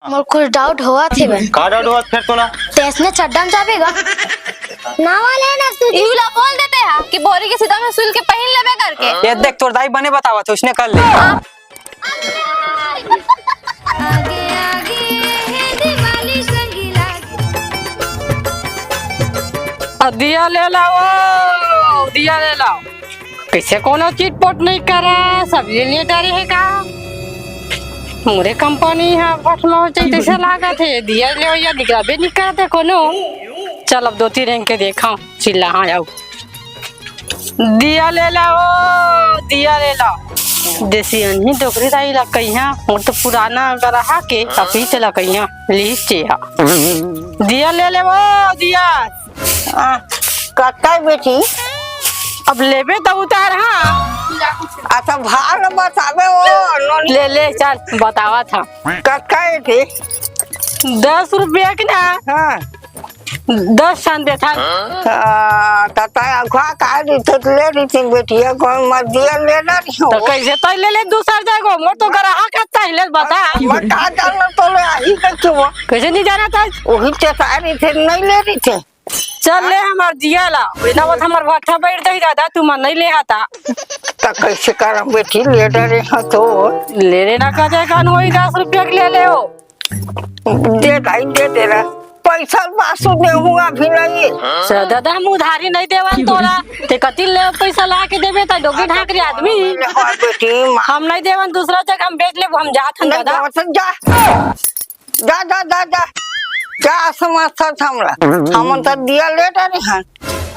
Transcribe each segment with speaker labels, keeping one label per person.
Speaker 1: मोर कुछ डाउट हुआ थे बे।
Speaker 2: का डाउट हुआ फिर तोला?
Speaker 1: टेस्ट में चड्डा में जाबेगा ना वाले ना तू
Speaker 3: इहुला बोल देते हैं कि बोरी के सीधा में सुल के पहन लेबे करके।
Speaker 4: ये देख तोर दाई बने बतावा थे उसने कर ले।
Speaker 1: आगे आगे है दिवाली संगीला।
Speaker 5: दिया ले लाओ, दिया ले लाओ। कैसे कोनो चिटपट नहीं करा, सब ले डरे है का? मोरे कंपनी है फट में हो चाहिए तैसे लागा थे। दिया ले या निकलाबे नहीं करते कोनो। चल अब दो तीन रंग के देखा चिल्ला हाँ जाओ। दिया ले लाओ, दिया ले लाओ। देसी अन्ही डोकरी दाई ला कहिया और तो पुराना गराहा के अभी से ला कहिया लीस चेहा। दिया ले ले वो दिया।
Speaker 6: कत्ता बेटी
Speaker 5: अब लेबे तो उतार हाँ।
Speaker 6: अच्छा भार बतावे वो
Speaker 5: ले ले चल बतावा था।
Speaker 6: कत्ता थे
Speaker 5: 10 रुपया की ना
Speaker 6: हाँ
Speaker 5: 10 सन दे था।
Speaker 6: तता अखवा का दी तो ले रही थी बेटी कौन मत दिया ले रही हो
Speaker 5: तो कैसे तो ले ले दूसर जगह मोर तो गराहा करता है ले बता।
Speaker 6: बता जाना तो ले आई के क्यों
Speaker 5: कैसे नहीं जाना था?
Speaker 6: वही चता रही थे नहीं ले रही थे।
Speaker 5: चल ले हमार दिया ला बिना बात हमार भाठा बैठ दही दादा तू मन नहीं ले आता।
Speaker 6: तो कैसे कर बेटी ले रही हो तो
Speaker 5: ले लेना का जाएगा वही 10 रुपया के ले ले हो।
Speaker 6: दे दाई दे रहा पैसा बासु दे हुआ भी नहीं
Speaker 5: दादा हम उधारी नहीं देवन तोरा ते कति ले पैसा ला के देबे त डोगी ढाकरी आदमी
Speaker 6: बेटी
Speaker 5: हम नहीं देवन दूसरा जगह हम बेच ले हम जात हन दादा।
Speaker 6: जा जा जा जा जा क्या समझता था हमरा हम तो दिया ले रही हैं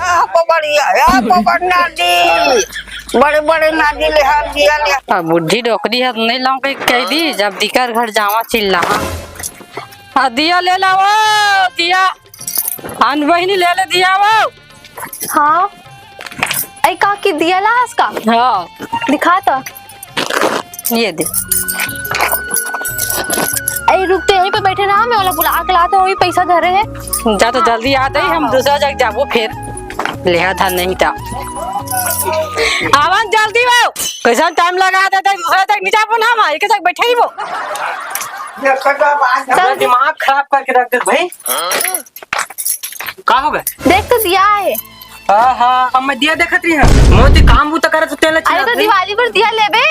Speaker 6: आपको बढ़िया आपको बढ़ना दी बड़े बड़े नादी ले हाथ दिया ले
Speaker 5: अब बुढ़ी डोकरी है नहीं लाऊं के कह दी जब दिकर घर जावा चिल्ला। हाँ दिया ले लाओ दिया अन बहिनी ले ले दिया वो।
Speaker 3: हाँ ऐ का की दिया ला इसका
Speaker 5: हाँ
Speaker 3: दिखा तो
Speaker 5: ये दे।
Speaker 3: ऐ रुक तो यहीं पे बैठे रहा मैं वाला बुला के लाते वही पैसा धरे है।
Speaker 5: जा तो जल्दी आ गई हम दूसरा जगह जाबो फिर लिया था नहीं था आवाज जल्दी वो कैसा टाइम लगा देता दूसरा जगह नीचे अपन हम एक जगह बैठे ही वो
Speaker 4: चल दिमाग खराब करके रख दे भाई। का हो गए
Speaker 3: देख तो दिया है।
Speaker 4: हां हां हम मैं दिया देखत रही है मोती काम तो करत तेल
Speaker 3: अरे तो दिवाली पर दिया लेबे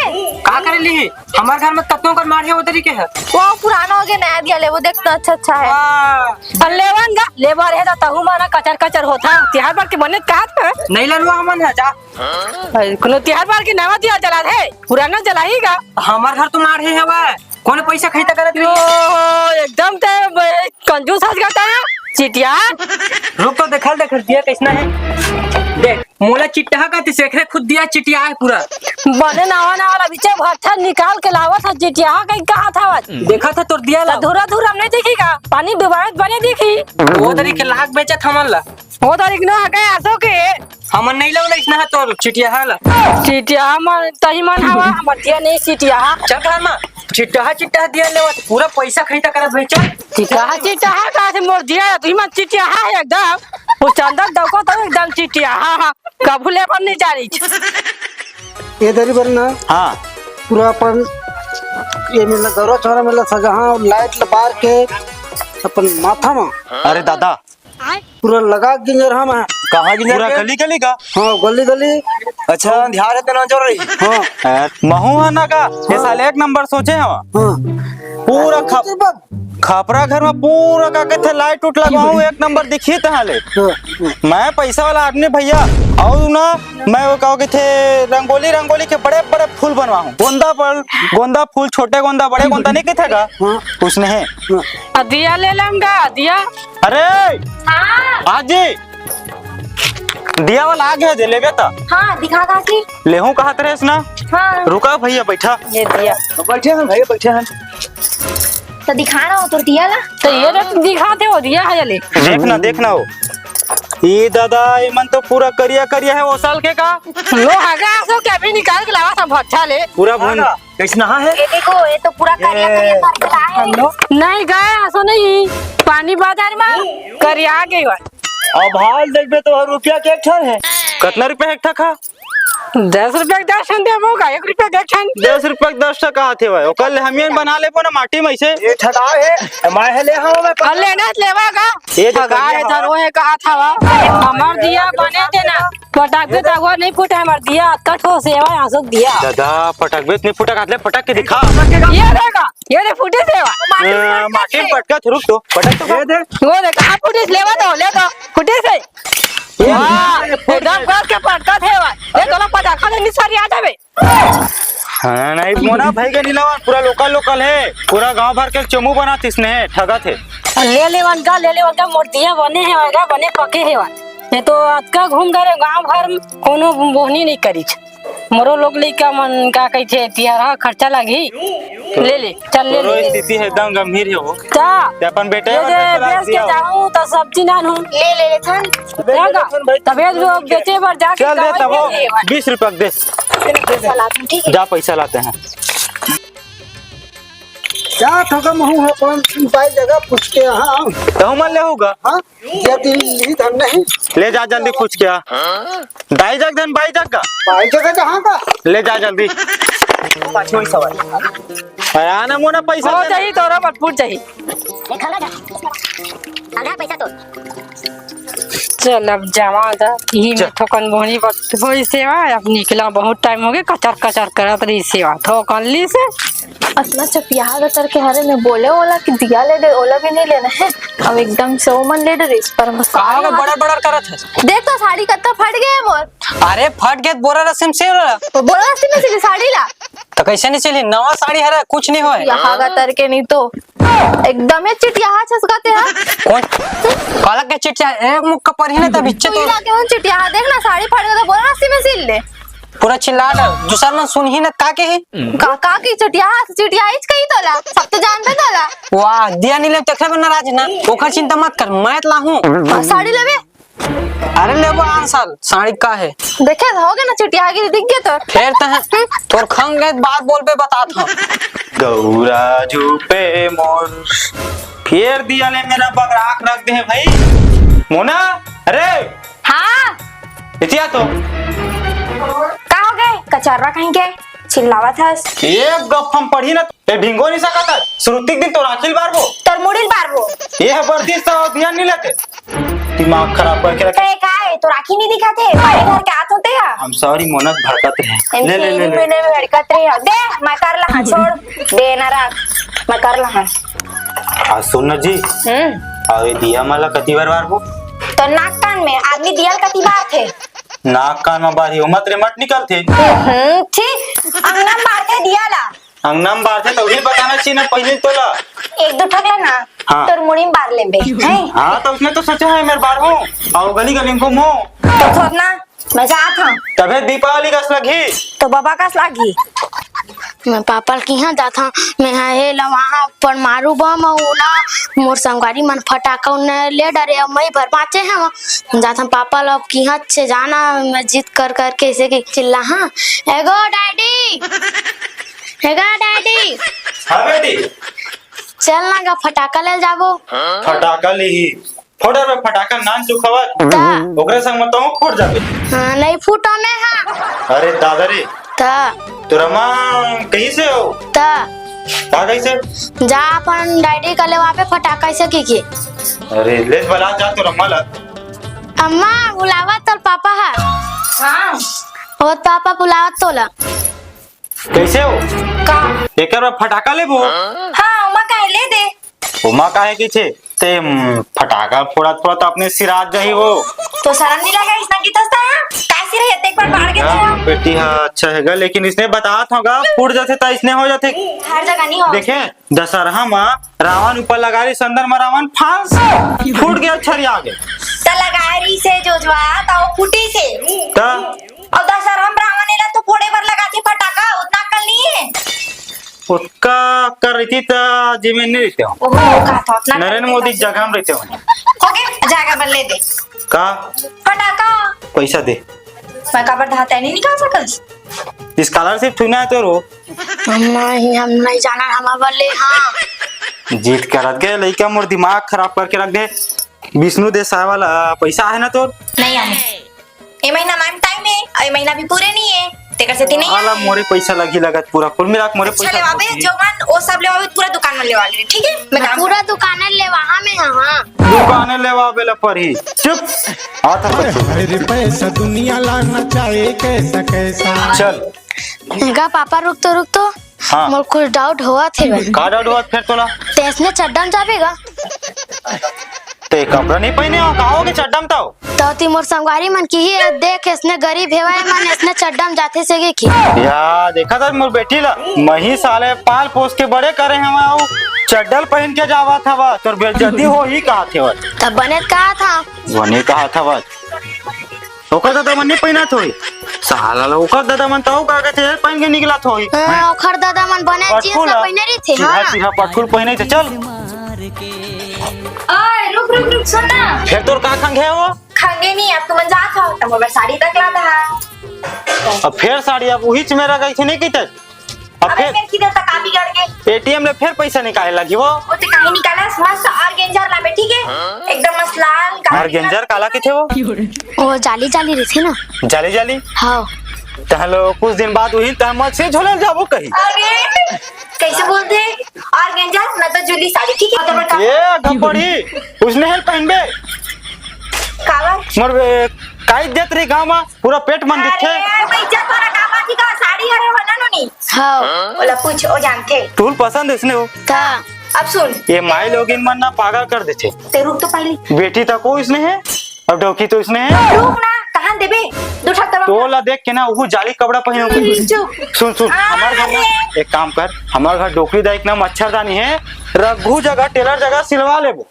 Speaker 4: का करे ली हमार घर में कतों कर मार है वो तरीके है
Speaker 3: वो पुराना हो गया नया दिया ले वो देखना अच्छा है।
Speaker 5: और लेवन गा लेबर है तो तहु माना कचर कचर होता तिहार बार के बने का
Speaker 4: नहीं ललवा हमन है जा
Speaker 5: कोनो तिहार बार के नवा दिया जला है पुराना जलाईगा
Speaker 4: हमार घर तो मार है हवा कौन पैसा खरीदा करत
Speaker 5: एकदम ते कंजूस हज गता है चिटिया।
Speaker 4: रुक तो देखल दिया कैसना है देख मोला चिट्टा का ते सेखरे खुद दिया चिटिया है पूरा
Speaker 5: बने नावा नावा बीचे भट्ठा निकाल के लावा था चिटिया कहीं कहा था
Speaker 4: देखा था तोर दिया ला
Speaker 5: धुरा धुरा हमने देखीगा पानी डुबावत बने देखी
Speaker 4: वो तरीके लाख बेचत हमन ला
Speaker 5: वो तारीख ना गए आसो के
Speaker 4: हमन नहीं लगल इसना है तोर चिटिया हाला
Speaker 5: चिटिया मन तही मन हवा हमर दिया नहीं चिटिया
Speaker 4: चल घर में चिट्टा दिया लेवा पूरा पैसा खरीदा करत भाई चल
Speaker 5: चिटिया का से मोर दिया तू मन चिटिया है एकदम उस चंदर दको तो एकदम चिटिया हां कबूले पर नहीं जा रही
Speaker 7: ये दरी पर ना
Speaker 2: हाँ
Speaker 7: पूरा अपन ये मिला गौरव छोरा मिला सजहा लाइट बार के अपन माथा में
Speaker 2: अरे दादा
Speaker 7: पूरा लगा गिंजर हम
Speaker 2: कहाँ की पूरा गली गली का?
Speaker 7: हाँ गली गली
Speaker 2: अच्छा ध्यान है तेना जोर रही
Speaker 7: हाँ
Speaker 2: महू है ना का ये साले एक नंबर सोचे हम
Speaker 7: हाँ
Speaker 2: पूरा खपरा घर में पूरा का कहते लाइट उठ लगाऊं एक नंबर दिखी तहाले मैं पैसा वाला आदमी भैया और ना मैं वो कहो कि थे रंगोली के बड़े बड़े फूल बनवाऊं गोंदा फूल छोटे गोंदा बड़े गोंदा नहीं कहते का उसने है
Speaker 5: दिया ले लूंगा दिया।
Speaker 2: अरे आज दिया वाला आ गया जे लेबे तो
Speaker 3: हाँ दिखा काकी
Speaker 2: लेहू कहा तरेस ना
Speaker 3: हाँ
Speaker 2: रुका भैया बैठा
Speaker 5: ये दिया
Speaker 7: बैठे हैं भैया बैठे हैं
Speaker 3: तो दिखाना हो तो दिया ला
Speaker 5: तो ये दिखाते हो दिया है ले
Speaker 2: देखना हो ये दादा ये मन तो पूरा करिया है वो साल के का
Speaker 5: लो आगे आसो क्या भी निकाल के लावा था भट्ठा ले
Speaker 2: पूरा भून कैसना है
Speaker 3: ये देखो ये तो पूरा करिया करिया करके लाया है।
Speaker 5: नहीं गए आसो नहीं पानी बाजार में करिया गई
Speaker 2: अब हाल देखबे तो रुपया के एक ठन है कितना रुपया एक ठा खा
Speaker 5: 10 रुपया के दर्शन दे होगा 1 रुपया दर्शन
Speaker 2: 10 रुपया 10 टका आते हुए ओकर ले हमियन बना ले ना माटी में से
Speaker 4: ये ठगा है मैं है ले हाँ मैं
Speaker 5: कल लेना लेवागा
Speaker 2: ये तो
Speaker 5: ठगा है धरो है कहा था हमर दिया बने देना पटाक दे तगवा नहीं फूटे हमर दिया कट हो सेवा आसुक दिया
Speaker 2: दादा पटक बेच नहीं फुटक हाथ ले पटक के दिखा
Speaker 5: ये देगा ये दे फूटे सेवा
Speaker 2: माटी में पटका रुक तो पटक तो
Speaker 4: ये दे
Speaker 5: वो दे कहां फूटे लेवा तो ले तो फूटे से हां एकदम कर के पटका थे ये तो पटाखा नहीं सारी आ जावे
Speaker 2: हाँ नहीं मोना भाई का नीलावन पूरा लोकल है पूरा गांव भर के चमू बनाते इसने ठगा थे
Speaker 5: ले लेवन का मूर्तियां बने हैं वाला बने पके है ये तो अतका घूम गए गांव भर में कोनो बोहनी नहीं करी मोरो लोग लइका मन का कहि थे तिहार खर्चा लगी ले ले चल ले
Speaker 2: पूरा
Speaker 5: ले
Speaker 2: स्थिति एकदम गंभीर है वो
Speaker 5: ता
Speaker 2: ते अपन बेटे
Speaker 5: ये
Speaker 2: और
Speaker 5: दे
Speaker 2: पैसा
Speaker 5: बेच के
Speaker 2: दिया
Speaker 5: जाऊं तो सब्जी ना हूं
Speaker 1: ले थन
Speaker 5: जागा तबे लोग बेचे पर जाके
Speaker 2: चल दे तब वो 20 रुपया दे
Speaker 1: पैसा लाती ठीक है
Speaker 2: जा पैसा लाते हैं
Speaker 7: क्या ठगा महू है कौन पाई जगह पूछ के हाँ
Speaker 2: तो मन ले होगा
Speaker 7: हाँ ये दिल्ली धन नहीं
Speaker 2: ले जा जल्दी पूछ के दाई जग धन बाई जग का
Speaker 7: पाई जगह जहाँ का
Speaker 2: ले जा जल्दी
Speaker 4: पाछो सवाल
Speaker 2: आना मोना पैसा
Speaker 5: हो
Speaker 2: दे।
Speaker 5: चाहिए तोरा मटपुर चाहिए
Speaker 1: आधा पैसा तो
Speaker 5: चल अब जावा था ही में ठोकन बोहनी पर होई सेवा अब निकला बहुत टाइम हो गया कचर करत रही सेवा ठोकन ली से
Speaker 3: अपना चपिया तर के हरे में बोले ओला कि दिया ले दे ओला भी नहीं लेना है अब एकदम से वो मन ले दे रेस पर मस्त
Speaker 4: कहाँ का बड़ा बड़ा करत है
Speaker 3: देख तो साड़ी कत्ता फट गए है मोर
Speaker 4: अरे फट गया बोरा रस्म से
Speaker 3: तो बोला रास्ते में से साड़ी ला
Speaker 4: तो कैसे नहीं चली नवा साड़ी है कुछ नहीं होए
Speaker 3: यहाँ का तर के नहीं तो एकदम ही चिटिया छसकाते हैं
Speaker 4: कौन काला के चिट्ठा एक मुख का पर ही नहीं तब इच्छे
Speaker 3: तू
Speaker 4: तो
Speaker 3: इला के उन चिटिया देखना साड़ी फट गया तो बोला रास्ते में सिल ले
Speaker 4: पूरा चिल्ला डाल दूसरा मन सुन ही न का के है
Speaker 3: काका की चिटिया इच कही तोला सब तो जानते तोला
Speaker 4: वाह दिया नहीं ले तखरे में नाराज ना ओखर चिंता मत कर मैं ला हूं
Speaker 3: साड़ी लेवे
Speaker 4: अरे ले वो आंसल साड़ी का है
Speaker 3: देखे हो गया ना चिटिया आगे दिख गया तो
Speaker 4: फेर तह तोर खंग गए बात बोल पे बता था
Speaker 2: गौरा झूपे मोर फेर दिया ले मेरा बगराक रख दे भाई मोना अरे
Speaker 1: हाँ
Speaker 2: इतिया तो
Speaker 1: का हो गए कचर्रा कहीं के चिल्लावा था
Speaker 2: एक गप हम पढ़ी ना ए भिंगो नहीं सकता श्रुति दिन तो राखिल बारबो
Speaker 1: तर मुड़िल बारबो
Speaker 2: ये है बर्दिश तो ध्यान नहीं लेते दिमाग खराब करके रखे
Speaker 1: ते का है तो राखी नहीं दिखाते हमारे घर के आत होते हैं
Speaker 2: हम सॉरी मोना भड़कत रहे ले ले ले, ले।
Speaker 1: मैंने हरकत रही है दे मैं कर ला छोड़ दे ना रख मैं कर ला
Speaker 2: आ सुन जी और ये दिया माला कति बार बारबो
Speaker 1: तो नाक कान में आदमी दियल कती बार थे
Speaker 2: नाक कान में बारी हो मत रे मत निकलते
Speaker 1: ठीक अंगना बार थे दियाला
Speaker 2: अंगनाम बार थे तो भी बताना चाहिए ना पहले तो ला
Speaker 1: एक दो ठगला ना
Speaker 2: हाँ।
Speaker 1: तोर मुड़ी में बार लेबे हैं
Speaker 2: हाँ तो उसने तो सोचा है मेरे बार हो और गली गली को मो
Speaker 1: तो थोड़ना मैं जात हूं
Speaker 2: तबे दीपावली का लगी
Speaker 1: तो बाबा का लागी
Speaker 3: मैं पापा के यहाँ जाता मैं हे ला वहाँ पर मारू बम ना मोर संगवारी मन फटाका उन्हें ले डरे अब मैं भर पाचे हैं जाता पापा लोग की यहाँ से जाना मैं जीत कर कैसे की चिल्ला हाँ एगो डैडी
Speaker 2: हाँ बेटी
Speaker 3: चल ना गा फटाका ले जाबो
Speaker 2: फटाका ली फोड़ा में फटाका नान चुखवा ओकरे संग मत फोड़ जाबे
Speaker 3: हाँ नहीं फूटो नहीं हाँ
Speaker 2: अरे दादा रे
Speaker 3: ता
Speaker 2: तोरा मां कहीं से हो
Speaker 3: ता
Speaker 2: का कैसे
Speaker 3: जा अपन डैडी का ले वहाँ पे फटाका से की
Speaker 2: अरे ले बला जा तोरा माला
Speaker 3: अम्मा बुलावा तो पापा है
Speaker 1: हां
Speaker 3: और पापा बुलावा तोला
Speaker 2: कैसे हो
Speaker 1: का
Speaker 2: एक बार फटाका लेबो
Speaker 1: हां उमा का ले दे
Speaker 2: उमा काहे की छे ते फटाका फोड़त अपने सिराज जाही वो
Speaker 1: तो शर्म नहीं लगा इसना की तस्ता कैसे रहे एक बार बाहर के
Speaker 2: हाँ, बेटी हाँ अच्छा हैगा लेकिन इसने बताया था फूट जाते था इसने हो जाते
Speaker 1: हर जगह नहीं हो
Speaker 2: देखे दशहरा में रावण ऊपर लगा रही संदर में रावण फांस फूट गया छरी आगे
Speaker 1: त लगारी से जोजवा त वो फूटी से
Speaker 2: ता
Speaker 1: और दशहरा में रावण एला तो फोड़े पर लगाते फटाका उतना कल नहीं है
Speaker 2: उसका कर रही थी ता जमीन नहीं रहते हो
Speaker 1: ओहो का था उतना
Speaker 2: नरेंद्र मोदी जगह में रहते हो
Speaker 1: ओके जाकर पर ले दे
Speaker 2: का
Speaker 1: फटाका
Speaker 2: पैसा दे
Speaker 1: मैं कबर धाता नहीं निकाल सकस
Speaker 2: इस स्कॉलरशिप थी ना तो रो
Speaker 3: नहीं हम नहीं जाना हमारे वाले हाँ
Speaker 2: जीत कर रख गए लड़का मोर दिमाग खराब करके रख दे विष्णु देसाई वाला पैसा है ना तो
Speaker 1: नहीं आने ये महीना मैम टाइम है और ये महीना भी पूरे नहीं है तेकर से नहीं
Speaker 2: आला मोरे पैसा लगी लगत पूरा कुल मिला के मोरे पैसा
Speaker 1: चले वाबे
Speaker 2: लगी।
Speaker 1: जो मन वो सब ले वाबे पूरा दुकान में ले वाले ठीक है मैं काम
Speaker 3: पूरा दुकान ले वहाँ में हाँ
Speaker 2: दुकाने लेवा बेला पर ही चुप आता
Speaker 8: अरे पैसा दुनिया लाना चाहे कैसा कैसा।
Speaker 2: चल
Speaker 3: गा पापा रुक तो
Speaker 2: हाँ।
Speaker 3: मोर कुछ डाउट हुआ थे
Speaker 2: का डाउट हुआ फिर तोला
Speaker 3: तेसने चड्डा में जाबेगा
Speaker 2: ते कपड़ा नहीं पहने हो कहो के चड्डा में ताओ
Speaker 3: तो ती मोर संगवारी मन की ही देख इसने गरीब हेवा है मन इसने चड्डा में जाते से की
Speaker 2: या देखा था मोर बेटी ला मही साले पाल पोस के बड़े करे हम आओ चड्डल पहन के जावा था बा तोर बेइज्जती हो ही कहा थे वो
Speaker 3: तब बने कहा था
Speaker 2: वने कहा था बा ओकर दादा मन नहीं पहना थोई साला ला ओकर दादा मन ताऊ का के थे पहन के निकला थोई
Speaker 3: ओखर दादा मन बने जींस पहने रही थे
Speaker 2: सीधा सीधा पटकुल पहने थे चल
Speaker 1: ओए रुक सुन ना
Speaker 2: फिर तोर का खंग है वो
Speaker 1: खंगे नहीं अब तुम जा था तब मैं साड़ी तक ला था
Speaker 2: अब फिर साड़ी अब वही च मेरा गई थी नहीं की तक अब
Speaker 1: अबे
Speaker 2: फिर
Speaker 1: मैं किधर तक कापी करके
Speaker 2: एटीएम ले फिर पैसा निकाले लगी वो
Speaker 1: ते कहीं निकाला मस्त ऑर्गेंजर लाबे ठीक है एकदम मस्त लाल
Speaker 2: और गेंजर काला के थे वो
Speaker 3: जाली रही थी ना
Speaker 2: जाली जाली
Speaker 3: हाँ
Speaker 2: तहलो कुछ दिन बाद वही तहमत से झोले जाबो कहीं
Speaker 1: अरे कैसे बोलते ऑर्गेंजर ना तो जूली साड़ी ठीक है तो बता
Speaker 2: ये गपड़ी उसने हेल पहनबे
Speaker 1: कावर
Speaker 2: मोर काई देत रही गांव में पूरा पेट मन दिखे
Speaker 1: अरे भाई जा तोरा कामा थी का साड़ी हरे बना नो नी
Speaker 3: हाँ
Speaker 1: बोला पूछ ओ जानते
Speaker 2: टूल पसंद इसने हो
Speaker 3: था
Speaker 1: अब सुन
Speaker 2: ये माई लोग इन मन ना पागल कर देते
Speaker 1: ते रुक तो पहले
Speaker 2: बेटी तक को इसने है और डोकी तो इसने है
Speaker 1: रुक ना कहां देबे दूठा तब
Speaker 2: तो ला देख के ना वो जाली कपड़ा पहनो
Speaker 1: चुप
Speaker 2: सुन हमारे घर में एक काम कर हमारे घर डोकरी दाई ना मच्छरदानी है रघु जगह टेलर जगह सिलवा लेबो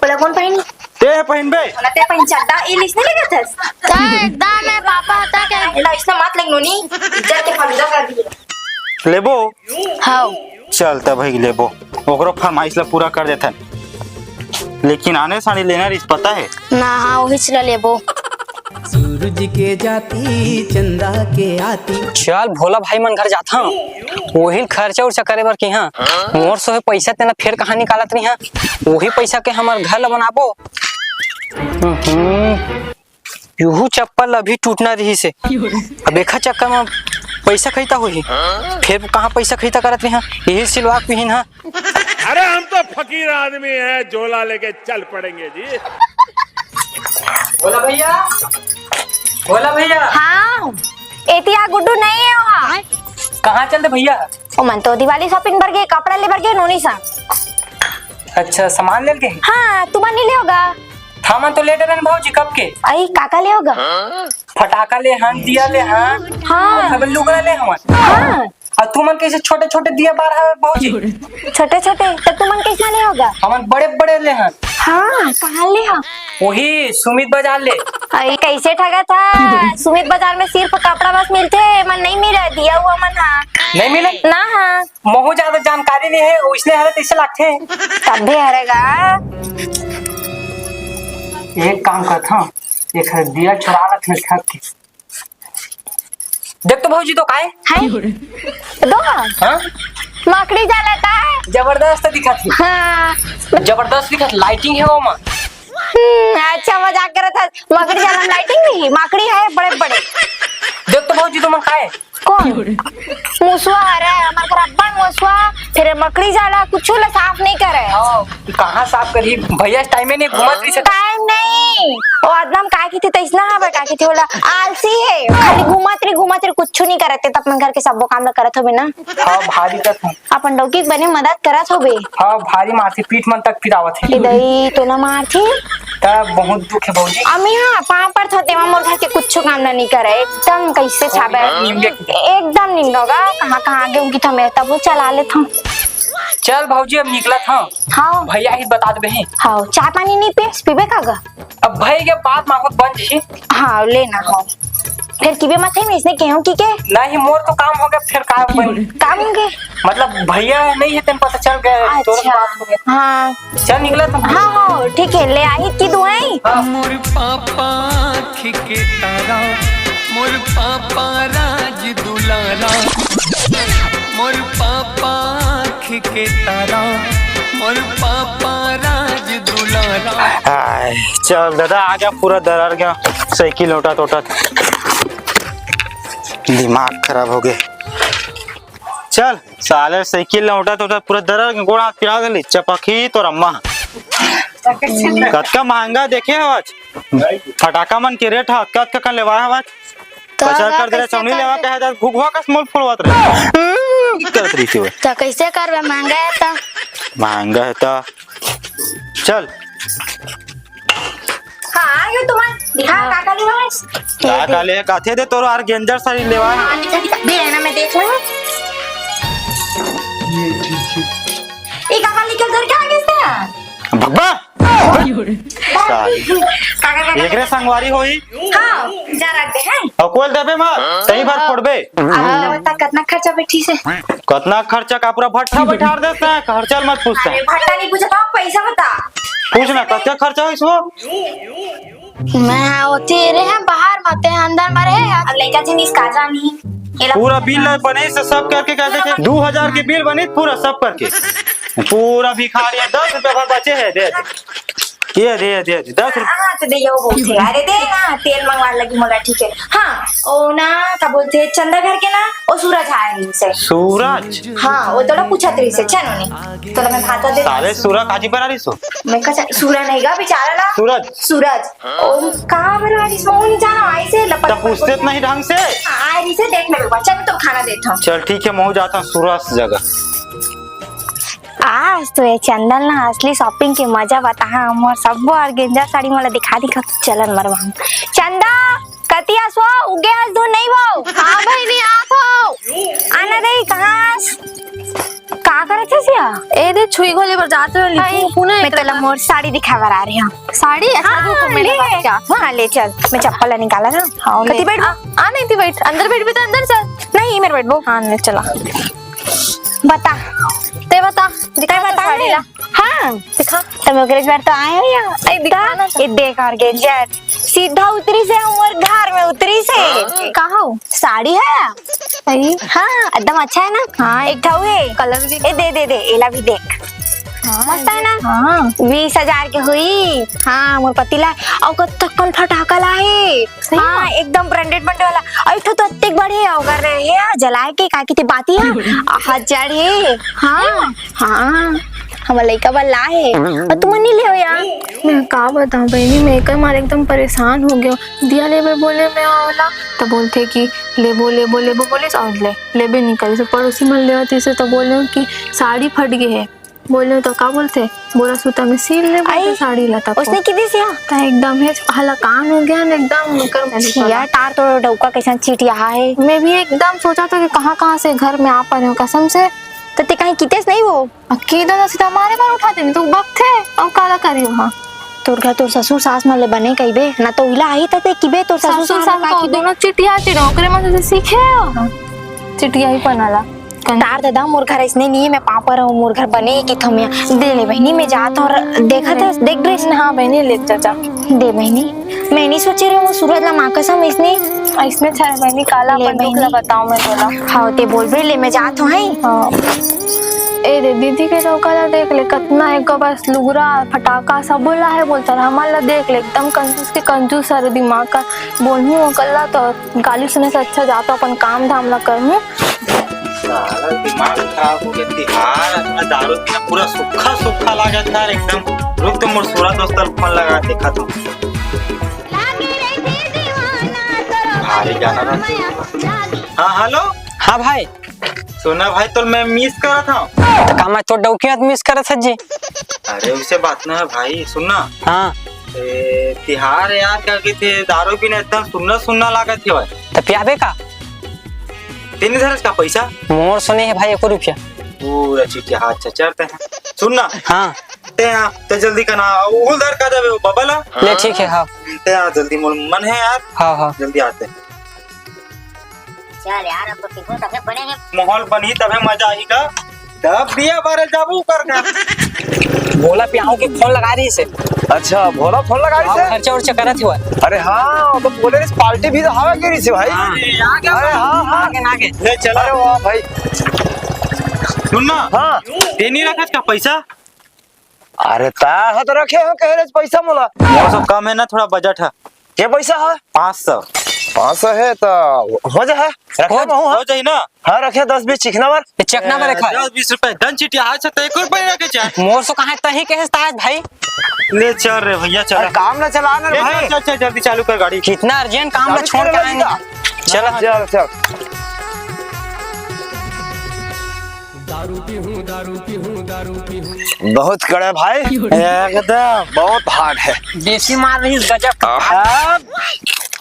Speaker 1: बोला कौन पहनी
Speaker 2: ते पहनबे
Speaker 1: बोला ते पहन चड्डा ई लिसने लगा था
Speaker 3: था एकदम है पापा होता क्या
Speaker 1: ना इसने मत लगनो नी इज्जत के फालूदा कर दिए
Speaker 2: लेबो
Speaker 3: हाँ
Speaker 2: चल तब भाई लेबो ओकरो फरमाइश ला पूरा कर देता लेकिन आने साड़ी लेना रिस पता है
Speaker 3: ना हाँ वही चला लेबो
Speaker 8: सूरज के जाती चंदा के आती।
Speaker 4: चल भोला भाई मन घर जाता हूँ वही खर्चा उर्चा करे बर की हाँ मोर सो पैसा तेना फिर कहाँ निकालत रही हाँ वही पैसा के हमार घर ला बनाबो यूहू चप्पल अभी टूटना रही से अब एक चक्कर में पैसा खरीदा हुई फिर कहाँ पैसा खरीदा करत रही हाँ यही सिलवा पिन हाँ
Speaker 9: अरे हम तो फकीर आदमी है झोला लेके चल पड़ेंगे जी।
Speaker 4: भोला भैया
Speaker 1: हां एतिया गुड्डू नहीं है वहां
Speaker 4: कहाँ चलते भैया
Speaker 1: ओ मन तो दिवाली शॉपिंग पर गए कपड़ा ले बर गए नोनी सा
Speaker 4: अच्छा सामान ले के
Speaker 1: हां तुम नहीं ले होगा
Speaker 4: थामन तो लेटर है भाजी कब के
Speaker 1: आई काका ले होगा
Speaker 4: फटाका ले हाँ दिया ले हाँ
Speaker 1: हाँ
Speaker 4: लुगड़ा ले हमार
Speaker 1: हाँ
Speaker 4: और तुमन कैसे छोटे छोटे दिया बार है भाजी
Speaker 1: छोटे छोटे तो तुम कैसा ले होगा
Speaker 4: हमन बड़े बड़े ले हैं
Speaker 1: हाँ कहाँ ले हो
Speaker 4: वही सुमित बाजार ले
Speaker 1: आई कैसे ठगा था सुमित बाजार में सिर्फ कपड़ा बस मिलते मन नहीं मिला दिया हुआ मन हाँ
Speaker 4: नहीं मिले
Speaker 1: ना हाँ
Speaker 4: मोह ज्यादा जानकारी नहीं है उसने हरे कैसे लगते
Speaker 1: तब भी हरेगा
Speaker 4: एक काम करता हूँ एक दिया चुरा ला फिर ठग के देख तो भाजी तो काहे
Speaker 1: है दो
Speaker 4: हाँ
Speaker 1: मकड़ी जाला का है
Speaker 4: जबरदस्त दिखा थी
Speaker 1: हाँ
Speaker 4: जबरदस्त दिखा लाइटिंग है वो मां
Speaker 1: अच्छा मजाक कर रहा था मकड़ी जाला में लाइटिंग नहीं मकड़ी है बड़े बड़े
Speaker 4: देख तो भाजी तो मन काहे
Speaker 1: कौन मुसवा आ रहा है हमारे घर अब्बा मुसवा फिर मकड़ी जाला कुछ ला साफ नहीं करे
Speaker 4: कहाँ साफ करी भैया टाइम में नहीं घुमत रही
Speaker 1: टाइम नहीं वो आदम काय की थी तैसना है बेटा की थी बोला आलसी है खाली घुमत रही कुछ नहीं करते तब अपन घर के सब काम करत होबे ना
Speaker 4: हाँ भारी तक
Speaker 1: अपन डौकी बने मदद करत होबे
Speaker 4: हाँ भारी मारती पीठ मन तक फिरावत है
Speaker 1: दई तो ना मारती
Speaker 4: तब बहुत दुख है भाजी
Speaker 1: अम्मी हाँ पाँव पर थोते मोर घर के कुछ काम ना नहीं करे एकदम कैसे छाबे एकदम निंदोगा कहाँ आगे उनकी तो मैं तब वो चला लेता हूँ
Speaker 4: चल भाजी अब निकला था
Speaker 1: हाँ
Speaker 4: भैया ही बता दे
Speaker 1: हाँ चाय पानी नहीं पीबे का गा
Speaker 4: अब भाई के बात मांगो बन जी
Speaker 1: हाँ लेना हो फिर किबे मत है इसने कहूँ की के
Speaker 4: नहीं मोर तो काम हो गया फिर
Speaker 1: काम होंगे
Speaker 4: मतलब भैया नहीं है तेन पता चल गया तो बात हो गया
Speaker 1: हाँ
Speaker 4: चल निकला था
Speaker 1: हाँ हाँ ठीक है ले आई की दुआई
Speaker 8: मोर पापा खिके तारा मोर पापा राज दुलारा मोर पापा खिके तारा मोर पापा राज दुलारा
Speaker 2: चल दादा आ गया, पूरा दरार गया साइकिल लौटा टोटा, दिमाग खराब हो गया। चल साले साइकिल लौटा टोटा पूरा दरार गया, गोड़ा पिरा गली चपकी तो रम्मा कतका महंगा देखे हवच फटाका मन के रेट हत कतका का लेवा हवच 50 कर दे चौनी लेवा कहे जा घुघवा का स्मॉल फुलवत रहे करत रही थी।
Speaker 3: तो कैसे करबे, महंगा है तो
Speaker 2: महंगा है तो चल।
Speaker 1: हाँ यो तुम्हार दिखा काका लेवास
Speaker 2: काका ले काथे दे तोर आर गेंजर साड़ी लेवा है
Speaker 1: दे ना मैं देख लूं। ये काका निकल कर क्या आगे से
Speaker 2: भगवा
Speaker 1: काका
Speaker 2: एकरे संगवारी होई।
Speaker 1: हाँ जा रख दे हैं
Speaker 2: और कोल देबे मत सही बार फोड़बे।
Speaker 1: अब बता कितना खर्चा बैठी से।
Speaker 2: कितना खर्चा का पूरा भट्ठा बैठार देता है, खर्चा मत पूछता
Speaker 1: अरे भट्टा नहीं पूछा था, पैसा बता।
Speaker 2: पूछना कितना खर्चा होई सो।
Speaker 3: मैं वो तेरे हैं बाहर मत है अंदर मरे
Speaker 1: अब लड़का जी निस्का जानी
Speaker 2: पूरा बिल बने से सब करके कहते थे 2000 के बिल बने पूरा सब करके पूरा भिखारी 10 रुपए भर बचे है दे दे 10 रुपए।
Speaker 1: हाँ तो दे यो बोलते अरे दे ना तेल मंगवा लगी मोला ठीक है। हाँ ओ ना क्या बोलते चंदा घर के ना ओ सूरज आया नहीं से
Speaker 2: सूरज।
Speaker 1: हाँ वो थोड़ा पूछा तेरी से चलो नहीं तो मैं भाता दे
Speaker 2: साले सूरज काजी बना रही सो।
Speaker 1: मैं कहा सूरज नहीं गा बेचारा ला सूरज ओ कहाँ बना रही सो नहीं जाना आई से लपट
Speaker 2: तब पूछते नहीं ढंग से
Speaker 1: आई रही से देख मेरे बच्चा तो खाना देता हूँ।
Speaker 2: चल ठीक है मैं जाता हूँ सूरज जगह।
Speaker 1: आज तो ये चंदन ना असली शॉपिंग के मजा बता हमर सब और गेंजा साड़ी मला दिखा चलन मरवा चंदा कतिया सो उगे आज दो नहीं वो। हां भाई नहीं आप हो आना दे कहां का करे थे सिया ए दे छुई गोले पर जाते हो लिखू पुणे मैं तो मोर साड़ी दिखावर आ रही हूं साड़ी अच्छा तो मेरे पास क्या। हां ले चल मैं चप्पल निकाला ना। हां कति बैठ आ नहीं थी बैठ अंदर बैठ भी तो अंदर चल नहीं मेरे बैठ वो। हां ले चला बता ते बता दिखा बता साड़ी ला। हाँ दिखा तुम अंग्रेज बार तो आए हो या ए दिखा ना ये देख और गेंजर सीधा उतरी से और घर में उतरी से कहाँ हो साड़ी है सही। हाँ एकदम अच्छा है ना। हाँ एक ठाऊ है कलर भी ए दे एला भी देख मस्त है ना। हाँ 20,000 के हुई। हाँ मोर पतिला और कतकन फटाका लाए। हाँ एकदम ब्रांडेड बंडे वाला और तो अत्तेक बड़े अगर रहे जलाए के का की बाती है 1000 है। हाँ हाँ हम लइका वाला है और तुम नहीं ले हो यार।
Speaker 10: मैं का बताऊं बहनी मैं कई मार एकदम परेशान हो गया। दिया ले बोले मैं आवला तो बोलते कि लेबो बोले और लेबे नहीं करे तो पड़ोसी मन ले से तो बोले कि साड़ी फट गई है बोले तो का बोलते बोरा सूता में सील ले बोले साड़ी लता
Speaker 1: उसने किदी से
Speaker 10: का एकदम है हलाकान हो गया एकदम कर
Speaker 1: यार तार तो डौका कैसा चीटिया है।
Speaker 10: मैं भी एकदम सोचा था कि कहाँ से घर में आ पा रहे हो कसम से
Speaker 1: तो ते कहीं कितेस नहीं वो
Speaker 10: अकेला सीधा हमारे पर उठाते नहीं तो वक्त है और काला करे वहाँ
Speaker 1: तोर घर तोर ससुर सास मन ले बने कइबे ना तो इला आई तते किबे तोर ससुर सास
Speaker 10: का दोनों चिटिया चिड़ोकरे में से सीखे हो चिटिया ही बनाला
Speaker 1: तार दादा मोर घर इसने नहीं है मैं पापा रहूं मोर घर बने कि थमिया दे ले बहनी मैं जात और देखा था देख ड्रेस ना।
Speaker 10: हाँ बहनी ले जा
Speaker 1: दे बहनी मैं नहीं सोचे रही हूँ सूरज ला माँ कसम
Speaker 10: इसने छाया बहनी काला बंदूक ला बताऊं मैं बोला।
Speaker 1: हाँ ते बोल भी ले मैं जात हूँ
Speaker 10: हाँ ए दे दीदी के तो कला देख ले कितना एक बस लुगरा फटाका सब बोला है बोलता रहा हमारा देख ले एकदम कंजूस सारे दिमाग का बोलूँ कल्ला तो गाली सुनने से अच्छा जाता अपन काम धाम ला करूँ।
Speaker 2: साला दिमाग खराब हो गया तिहार दारू पीना पूरा सूखा लगा था एकदम। रुक तो मोर सूरज दोस्त फोन लगा देखा तो भारी गाना था। हाँ हेलो।
Speaker 4: हाँ भाई
Speaker 2: सुना भाई तो मैं मिस कर था
Speaker 4: तो का मैं तो डौकिया मिस करत है जी।
Speaker 2: अरे उससे बात ना है भाई सुनना।
Speaker 4: हाँ
Speaker 2: तिहार यार क्या कहते दारू पीने एकदम सुनना लगा थे भाई
Speaker 4: तो पियाबे का
Speaker 2: 3000 का पैसा
Speaker 4: मोर सुने है भाई 1 रुपया
Speaker 2: पूरा चिट्ठी हाथ से चढ़ते हैं सुनना।
Speaker 4: हाँ
Speaker 2: ते जल्दी करना उधर का जावे बबला
Speaker 4: ले ठीक है। हाँ
Speaker 2: ते जल्दी मोर मन है यार।
Speaker 4: हाँ
Speaker 2: जल्दी आते
Speaker 11: चल यार अब तो फिल्म तब बनेंगे
Speaker 2: माहौल बनी तभी मजा आएगा तब दिया बारे जाबू करना।
Speaker 4: भोला पियाओ की फोन लगा रही से।
Speaker 12: अच्छा भोला फोन लगा रही से
Speaker 4: खर्चा उर्चा करत हुआ।
Speaker 12: अरे हाँ तो बोले इस पार्टी भी तो हवा के रही से भाई। अरे हाँ
Speaker 2: आगे ले चला।
Speaker 12: अरे वाह भाई
Speaker 2: सुनना।
Speaker 12: हाँ
Speaker 2: देनी रखा का पैसा
Speaker 12: अरे तार तो रखे हो कह रहे पैसा मोला
Speaker 2: वो सब कम है ना, थोड़ा बजट है।
Speaker 12: ये पैसा है
Speaker 2: 500
Speaker 12: 500 है तो हो जाए रखे
Speaker 2: हो जाए ना।
Speaker 12: हाँ रखे 10-20 चिकना बार
Speaker 4: चकना में रखा
Speaker 2: 10-20 रुपए धन चिटिया है, 1 रुपए रखे चाहे।
Speaker 4: मोर सो कहाँ तही कहे ताज भाई।
Speaker 2: ले चल रे भैया, चल
Speaker 12: अरे काम ना चला ना भाई।
Speaker 2: चल चल जल्दी चालू कर गाड़ी।
Speaker 4: कितना अर्जेंट काम में छोड़ के आएंगे।
Speaker 12: चल चल चल। बहुत कड़े भाई, एकदम बहुत हार्ड है।
Speaker 4: देसी मार रही गजब।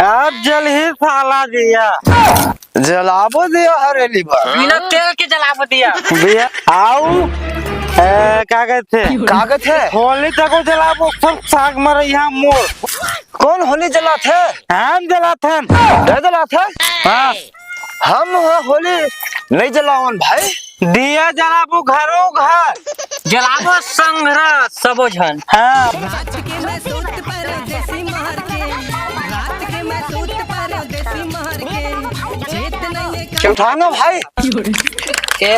Speaker 2: अब जल ही साला दिया,
Speaker 12: जलाबो दिया हरेली बार
Speaker 4: बिना तेल के जलाबो दिया।
Speaker 2: भैया आओ कागज थे,
Speaker 12: कागज है
Speaker 2: होली तक जलाबो सब साग मर यहाँ मोर।
Speaker 12: कौन होली जला थे?
Speaker 2: हम जला थे।
Speaker 12: जला थे
Speaker 2: हाँ
Speaker 12: हम होली नहीं जलावन भाई।
Speaker 2: दिया जलाबो घरों घर,
Speaker 4: जलाबो संग्रह सबो झन।
Speaker 2: हाँ
Speaker 12: उठाना भाई,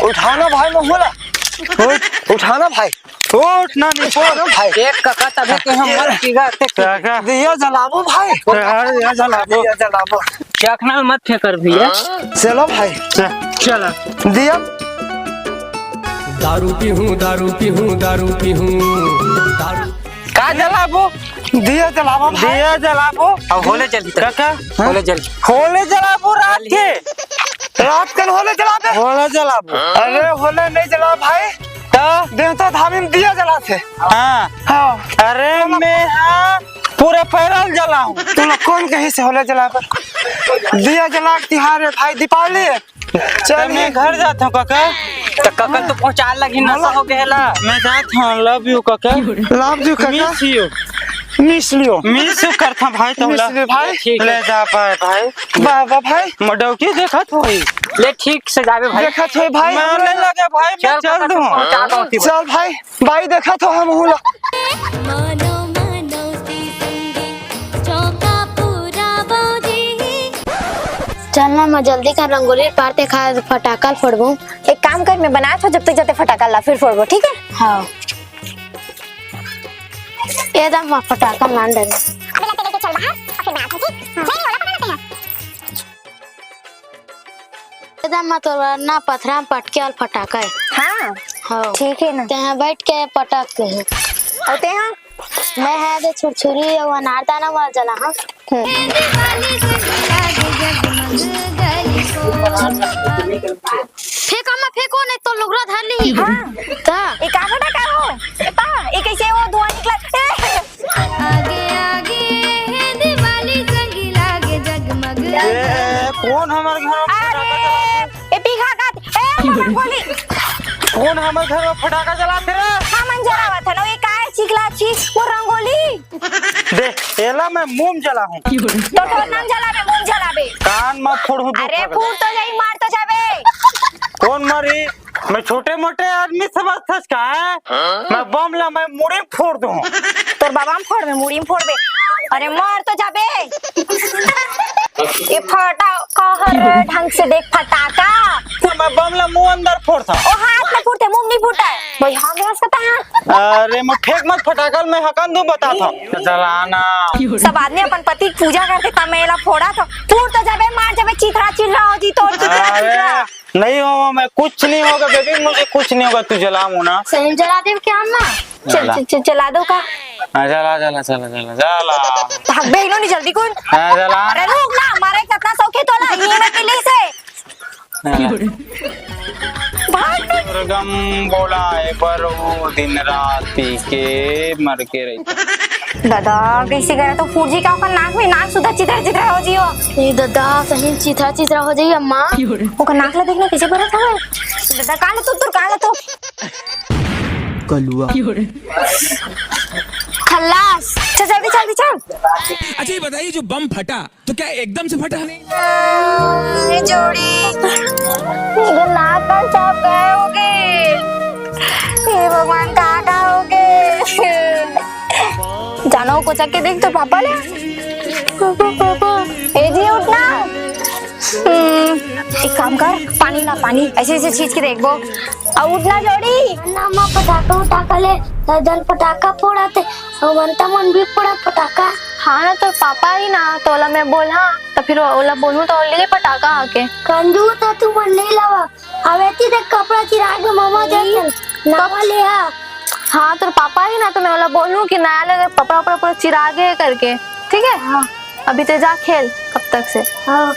Speaker 12: उठाना भाई मोहला, उठाना भाई,
Speaker 2: उठ ना नहीं
Speaker 12: भाई।
Speaker 4: एक कका तभी के हम मर कीगा
Speaker 2: काका
Speaker 12: दिया जलाबो भाई,
Speaker 2: दिया जलाबो,
Speaker 12: दिया जलाबो।
Speaker 4: चखना मत फेंकर भैया।
Speaker 12: चलो भाई
Speaker 2: चला
Speaker 12: दिया।
Speaker 8: दारू पीहूं दारू पीहूं दारू पीहूं दारू
Speaker 2: का जलाबो,
Speaker 12: दिया जलाबो भाई।
Speaker 2: दिया जलाबो।
Speaker 4: अब होले जल्दी
Speaker 2: काका
Speaker 4: होले जल्दी।
Speaker 2: होले जलाबो रात के,
Speaker 12: रात कल होले जलाते।
Speaker 2: होले जलाबो।
Speaker 12: अरे होले नहीं जला भाई,
Speaker 2: तो
Speaker 12: देवता धामी में दिया जलाते।
Speaker 2: हाँ
Speaker 12: हाँ
Speaker 2: अरे मैं हाँ पूरे पैरल जला हूँ।
Speaker 12: तुम लोग कौन कहीं से होले जला पर दिया जला तिहार है भाई, दीपावली।
Speaker 2: चल मैं घर जाता हूँ काका।
Speaker 4: तो ककल तो पहुंचा लगी नशा हो गया।
Speaker 2: मैं जाता हूँ, लव यू काका,
Speaker 12: लाभ जो काका,
Speaker 2: miss you,
Speaker 12: miss Leo,
Speaker 2: miss you करता भाई तुम
Speaker 12: मिस लियो भाई।
Speaker 2: ले जा पाए भाई।
Speaker 12: बाबा भाई
Speaker 2: मडौकी देखा तो
Speaker 4: ले ठीक से जावे भाई।
Speaker 12: देखा तो भाई,
Speaker 2: मैं आने लगे भाई, मैं चल दूँ।
Speaker 4: पहुंचा दो।
Speaker 12: चल भाई, भाई देखा तो हम हुला।
Speaker 3: चलना मैं जल्दी कर रंगोली पारते खा फटाकल फोड़बो।
Speaker 1: एक काम कर, मैं बना था जब तक जाते फटाका ला फिर फोड़बो, ठीक है?
Speaker 3: हाँ एकदम मैं फटाका मान दे। एकदम मैं तो ना पथरा में पटके और फटाका है।
Speaker 1: हाँ
Speaker 3: हाँ
Speaker 1: ठीक है ना।
Speaker 3: तेहाँ बैठ के पटकते हैं।
Speaker 1: और ते हाँ
Speaker 3: मैं है दे छुरछुरी और अनारदाना वाला जला। हाँ फेंका मत, फेंको नहीं तो लुगरा धर ली।
Speaker 1: हाँ
Speaker 3: ता
Speaker 1: एक का फटाका हो, एक कैसे वो धुआं निकला।
Speaker 10: आगे आगे दिवाली संगी लागे जगमग।
Speaker 2: कौन हमारे घर में
Speaker 1: अरे ए पीघा का ए बोली
Speaker 2: कौन हमारे घर में फटाका जलाते रे?
Speaker 1: हाँ मन जलावा था ना, ये का है चिकला चीज वो रंगोली।
Speaker 2: देख एला मैं मोम जला हूँ।
Speaker 1: तो ठोर नाम जलावे मुंह जलावे।
Speaker 2: कान मत फोड़ू।
Speaker 1: अरे फूट तो जाई, मार तो जावे।
Speaker 2: कौन मरी? मैं छोटे मोटे आदमी समझता का है? मैं बम ला मैं मुड़ी फोड़ दूँ।
Speaker 1: तोर बाबा में फोड़ में मुड़ी में फोड़ बे। अरे मार तो जाबे। ये फटाका हर ढंग से देख फटाका।
Speaker 2: मैं बम ला मुंह अंदर फोड़ता।
Speaker 1: ओ हाथ में फूटते, मुंह नहीं फूटा है। भाई हाँ गया सकता है।
Speaker 2: अरे मैं फेंक मत फटाका, मैं हकन दूं बताता हूँ। जलाना
Speaker 1: सब आदमी अपन पति की पूजा करते तब मैं एला फोड़ा था। फूट तो जाबे, मार जाबे, चिथरा चिल्ला हो जी तो चिथरा।
Speaker 2: नहीं होगा, मैं कुछ नहीं होगा बेबी, मुझे कुछ नहीं होगा। तू जलाऊं ना?
Speaker 3: सही जला दे क्या ना।
Speaker 1: चला दो का।
Speaker 2: जला जला जला जला जला।
Speaker 1: भाग बे इन्होंने जल्दी कौन।
Speaker 2: जला।
Speaker 1: अरे रुक ना, हमारा कितना शौक है तोला ये में पिली से।
Speaker 2: गम बोलाए बरो दिन रात पी के मर के रही।
Speaker 1: दादा कैसे करे तो फूजी का ओकर नाक में नाक सुधा चिथरा चिथरा हो जियो।
Speaker 3: ये दादा सही चिथरा चिथरा हो जाई अम्मा।
Speaker 1: ओकर नाक ला देखना कैसे भरत हवे। दादा काले तो काले तो
Speaker 8: कलुआ
Speaker 1: खल्लास। चल जल्दी जल्दी चल।
Speaker 11: अच्छा ये बताइए, जो बम फटा तो क्या एकदम से फटा?
Speaker 1: ये जोड़ी ये नाक का सब गए होगे। ये भगवान कहाँ होगे। जानो को चक्के देख तो पापा ले। ए जी उठना। एक काम कर, पानी ना पानी ऐसे ऐसे चीज के देख वो। अब उठना जोड़ी।
Speaker 3: ना माँ पटाखा उठा ले। जन पटाखा फोड़ाते और मनता मन भी फोड़ा पटाखा।
Speaker 10: हाँ ना तो पापा ही ना तो ओला मैं बोल हाँ तो फिर ओला बोलूँ तो ले पटाखा आके
Speaker 3: कंजू तो तू मन नहीं लावा हवेती देख कपड़ा चिरा के मामा देख लावा ले आ।
Speaker 10: हाँ तो पापा ही ना तो मैं ओला बोलूँ कि नया लगे कपड़ा वपड़ा पूरा चिरागे करके ठीक है। हाँ अभी तो जा खेल कब तक से।
Speaker 3: हाँ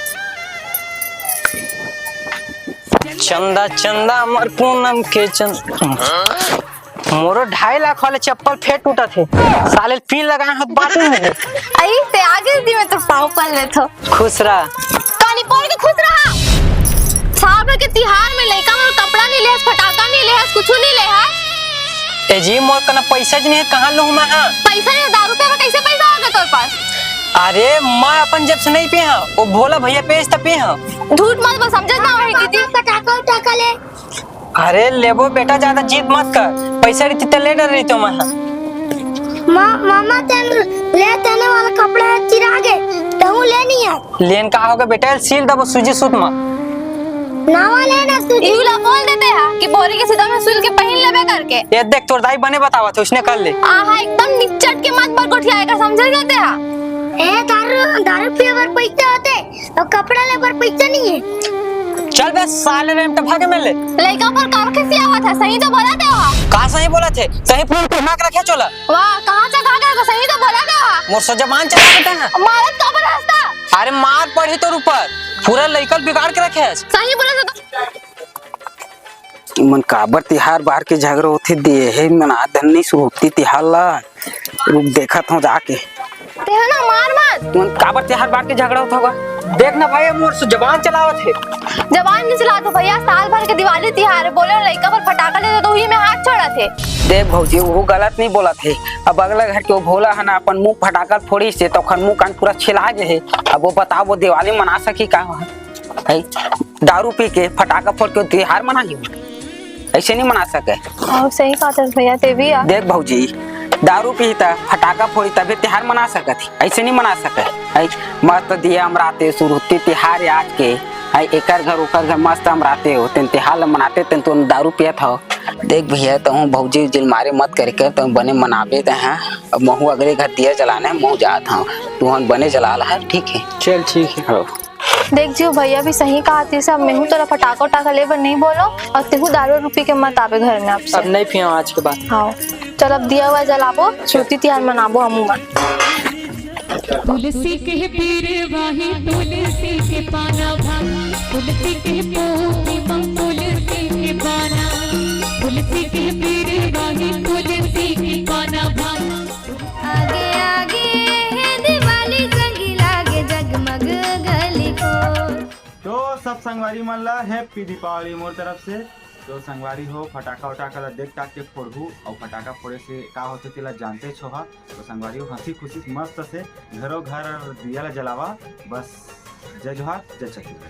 Speaker 4: चंदा चंदा अमर पूनम के मोरो 2.5 लाख वाले चप्पल फेर टूटा थे साले पिन लगाए हाथ बातों में
Speaker 10: आई ते आगे दी में तो पाँव पल ले तो
Speaker 4: खुश रहा
Speaker 10: कानी पोर के खुश रहा। साहब के तिहार में लइका मोर कपड़ा नहीं ले पटाखा नहीं ले कुछ नहीं ले है।
Speaker 4: ए जी मोर कना पैसा नहीं है कहां लूं मैं?
Speaker 10: पैसा नहीं 10 रुपया में कैसे पैसा आ गया तोर पास?
Speaker 4: अरे मैं अपन जब से नहीं पे हां वो भोला भैया पेज त पे हां।
Speaker 10: झूठ मत बोल समझत ना वही दीदी
Speaker 3: पटाखा उटाखा ले।
Speaker 4: अरे लेबो बेटा ज्यादा जिद मत कर पैसा रहती तो ले डर रही तो मैं।
Speaker 3: मामा तेन ले तेने वाला कपड़ा चिरा के तू लेनी है
Speaker 4: लेन का होगा बेटा सील दबो सूजी सूत में
Speaker 3: नावा लेना तू
Speaker 10: इला बोल देते हैं कि बोरी के सीधा में सुल के पहन लेबे करके।
Speaker 4: ये देख तोर दाई बने बतावा थे उसने कर ले।
Speaker 10: आहा एकदम निचट के मत पर कोठियाएगा समझ जाते हैं।
Speaker 3: ए दारू पीने पर पैसा होते और कपड़ा ले पर पैसा नहीं है।
Speaker 4: चल बस साले रेम तो भागे मिले
Speaker 10: लइका पर कार के सिया हुआ था सही तो बोला थे वहां।
Speaker 4: कहां सही बोला थे सही पूरा घुमा के रखे चला
Speaker 10: वाह कहां से कहां गया सही तो बोला थे वहां।
Speaker 4: मोर से जबान चला देता है
Speaker 10: मारत का रास्ता।
Speaker 4: अरे मार पड़ी तो ऊपर पूरा लइकल बिगाड़ के रखे है।
Speaker 10: सही बोला तो
Speaker 7: मन काबर तिहार बाहर के झगड़ा होते दे है मन आदन नहीं सुहोती तिहार ला रुक देखत हूं जाके
Speaker 10: ते है ना मार मत
Speaker 7: मन काबर तिहार बाहर के झगड़ा होता होगा
Speaker 4: देखना भाई मोर से जबान चलावत है।
Speaker 10: जबान नहीं चला तो भैया साल भर के दिवाली तिहार बोले लइका पर पटाखा ले तो ही में हाथ छोड़ा थे।
Speaker 7: देख भौजी वो गलत नहीं बोला थे अब अगला घर के वो भोला है ना अपन मुंह फटाका फोड़ी से तो मुंह कान पूरा छिला गए है। अब वो बताओ वो दिवाली मना सकी का है दारू पी के फटाका फोड़ के त्योहार मना ऐसे नहीं मना सके।
Speaker 10: हाँ सही बात है भैया ते भी
Speaker 7: देख भौजी दारू पीता फटाका फोड़ी तभी त्योहार मना सकती ऐसे नहीं मना सके। मस्त दिया अमराते सुरुती त्योहार आज के एकर घर ओकर घर मस्त अमराते हो तेन त्योहार मनाते तेन तो दारू पियत हो। देख भैया तो भौजी जिल मारे मत करके तो बने मनाबे ते हैं अब महू अगले घर दिया जलाने महू जात हूँ तू बने जला ला है ठीक है।
Speaker 4: चल ठीक है।
Speaker 7: हो
Speaker 10: देख जियो भैया भी सही कहा थी सब मैं तोरा फटाका उटाका ले नहीं बोलो और तेहू दारू रुपी के मत आवे घर में आपसे।
Speaker 4: अब नहीं पियो आज के बाद।
Speaker 10: हाँ चल अब दिया हुआ जलाबो श्रुति तिहार मनाबो हमू मन।
Speaker 13: तुलसी के पीर वाही तुलसी के पाना भाग तुलसी के पोती बम तुलसी के पाना तुलसी के पीर वाही तुलसी के पाना भाग
Speaker 3: आगे आगे है दिवाली संगी लागे जगमग गली को।
Speaker 2: तो सब संगवारी मन ला हैप्पी दीपावली मोर तरफ से। तो संगवारी हो फटाका उटाका ला देख ताक के फोड़ू और फटाका फोड़े से का होते तेला जानते छो हा। तो संगवारी हो हंसी खुशी मस्त से घरों घर दिया ला जलावा बस। जय जोहार जय छत्तीसगढ़।